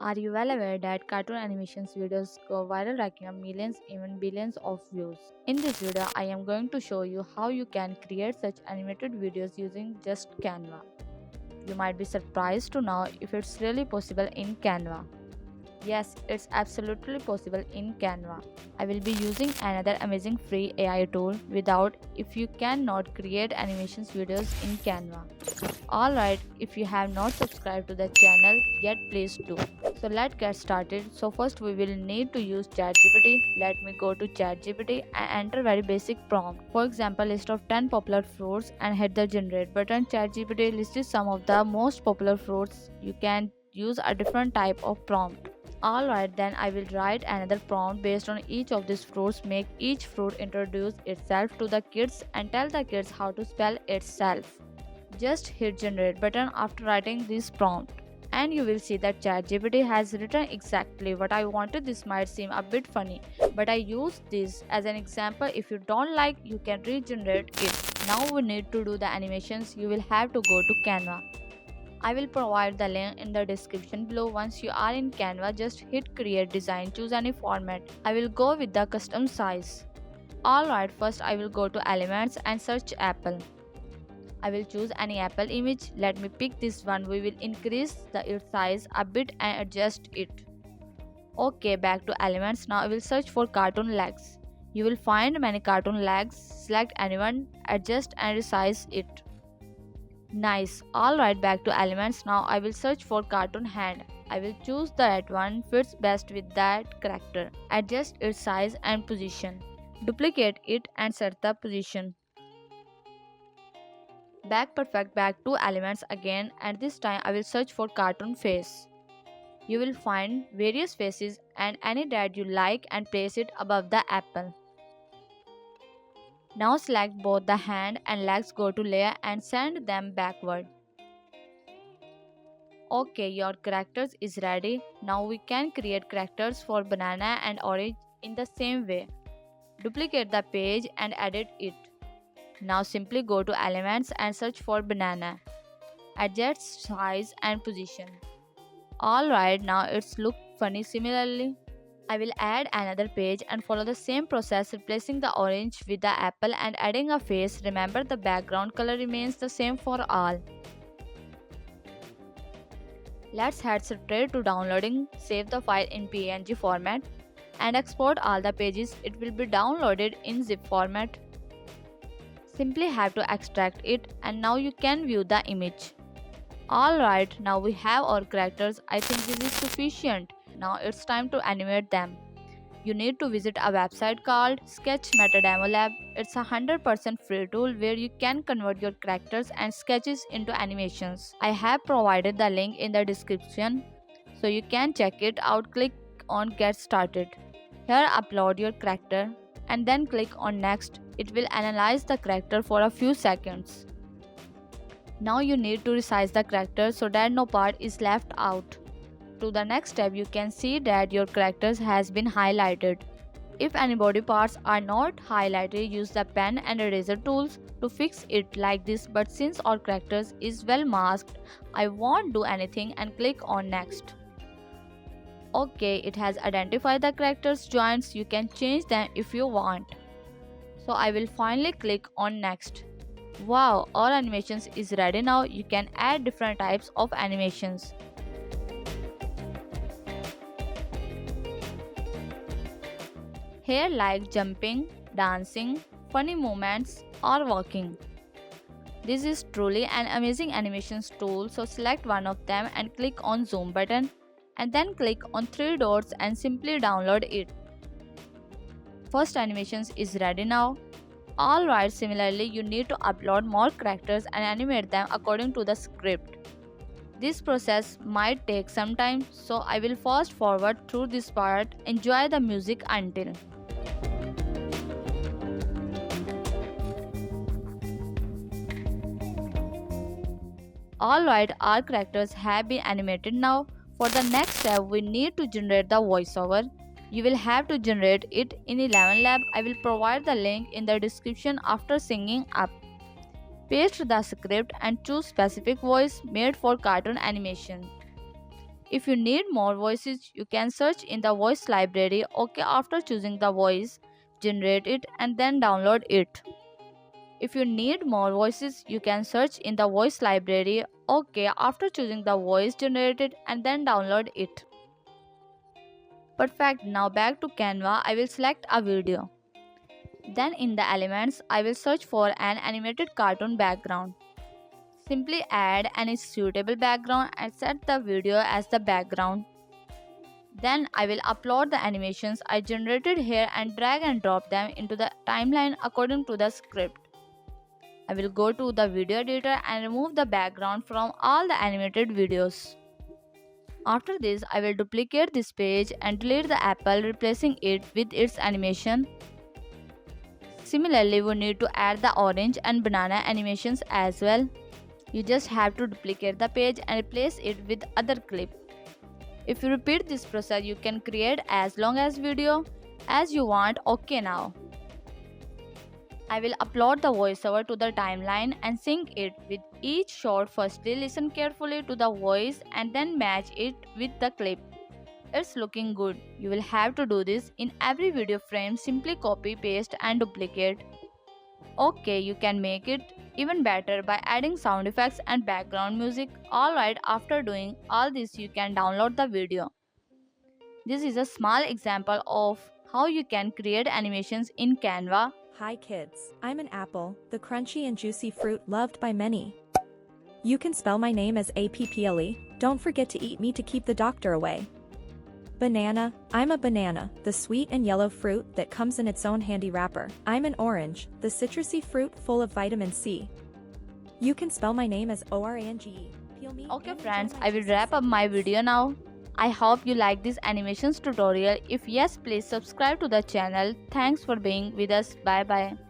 Are you well aware that cartoon animations videos go viral racking up millions, even billions of views? In this video, I am going to show you how you can create such animated videos using just Canva. You might be surprised to know if it's really possible in Canva. Yes, it's absolutely possible in Canva. I will be using another amazing free AI tool without if you cannot create animations videos in Canva. Alright, if you have not subscribed to the channel yet, please do. So let's get started. So first we will need to use ChatGPT. Let me go to ChatGPT and enter very basic prompt. For example, list of 10 popular fruits and hit the generate button. ChatGPT lists some of the most popular fruits. You can use a different type of prompt. Alright, then I will write another prompt based on each of these fruits. Make each fruit introduce itself to the kids and tell the kids how to spell itself. Just hit generate button after writing this prompt and you will see that ChatGPT has written exactly what I wanted. This might seem a bit funny, but I use this as an example. If you don't like, you can regenerate it. Now we need to do the animations. You will have to go to Canva. I will provide the link in the description below. Once you are in Canva, just hit create design, choose any format. I will go with the custom size. Alright, first I will go to elements and search apple. I will choose any apple image. Let me pick this one. We will increase its size a bit and adjust it. Okay, back to elements. Now I will search for cartoon legs. You will find many cartoon legs. Select anyone, adjust and resize it. Nice. Alright, back to elements. Now I will search for cartoon hand. I will choose the right one, fits best with that character. Adjust its size and position. Duplicate it and set the position. Back to elements again, and this time I will search for cartoon face. You will find various faces and any that you like and place it above the apple. Now select both the hand and legs, go to layer and send them backward. Okay, your characters is ready. Now we can create characters for banana and orange in the same way. Duplicate the page and edit it. Now simply go to elements and search for banana. Adjust size and position. Alright, now it's look funny similarly. I will add another page and follow the same process, replacing the orange with the apple and adding a face. Remember, the background color remains the same for all. Let's head straight to downloading. Save the file in PNG format and export all the pages. It will be downloaded in zip format. Simply have to extract it and now you can view the image. Alright, now we have our characters. I think this is sufficient. Now it's time to animate them. You need to visit a website called Sketch Meta Demo Lab. It's a 100% free tool where you can convert your characters and sketches into animations. I have provided the link in the description so you can check it out. Click on Get Started. Here upload your character and then click on Next. It will analyze the character for a few seconds. Now you need to resize the character so that no part is left out. To the next step, you can see that your characters has been highlighted. If any body parts are not highlighted, use the pen and eraser tools to fix it like this. But since our characters is well masked, I won't do anything and click on Next. Okay, it has identified the characters' joints. You can change them if you want. So I will finally click on Next. Wow, all animations is ready now. You can add different types of animations. Here like jumping, dancing, funny movements or walking. This is truly an amazing animations tool, so select one of them and click on zoom button and then click on three dots and simply download it. First animations is ready now. Alright, similarly you need to upload more characters and animate them according to the script. This process might take some time, so I will fast forward through this part. Enjoy the music until. Alright, our characters have been animated now. For the next step, we need to generate the voiceover. You will have to generate it in 11 Lab. I will provide the link in the description after signing up. Paste the script and choose specific voice made for cartoon animation. If you need more voices, you can search in the voice library. OK, after choosing the voice, generate it and then download it. If you need more voices, you can search in the voice library. OK, after choosing the voice, generate it and then download it. Perfect, now back to Canva, I will select a video. Then in the elements, I will search for an animated cartoon background. Simply add any suitable background and set the video as the background. Then I will upload the animations I generated here and drag and drop them into the timeline according to the script. I will go to the video editor and remove the background from all the animated videos. After this, I will duplicate this page and delete the apple, replacing it with its animation. Similarly, we need to add the orange and banana animations as well. You just have to duplicate the page and replace it with other clip. If you repeat this process, you can create as long as video as you want. OK, now I will upload the voiceover to the timeline and sync it with each shot. Firstly, listen carefully to the voice and then match it with the clip. It's looking good. You will have to do this in every video frame. Simply copy, paste and duplicate. OK, you can make it even better by adding sound effects and background music. Alright, after doing all this, you can download the video. This is a small example of how you can create animations in Canva. Hi kids, I'm an apple, the crunchy and juicy fruit loved by many. You can spell my name as APPLE, don't forget to eat me to keep the doctor away. Banana, I'm a banana, the sweet and yellow fruit that comes in its own handy wrapper. I'm an orange, the citrusy fruit full of vitamin C. You can spell my name as ORANGE. Okay friends, I will wrap up my video now. I hope you like this animations tutorial. If yes, please subscribe to the channel. Thanks for being with us. Bye bye.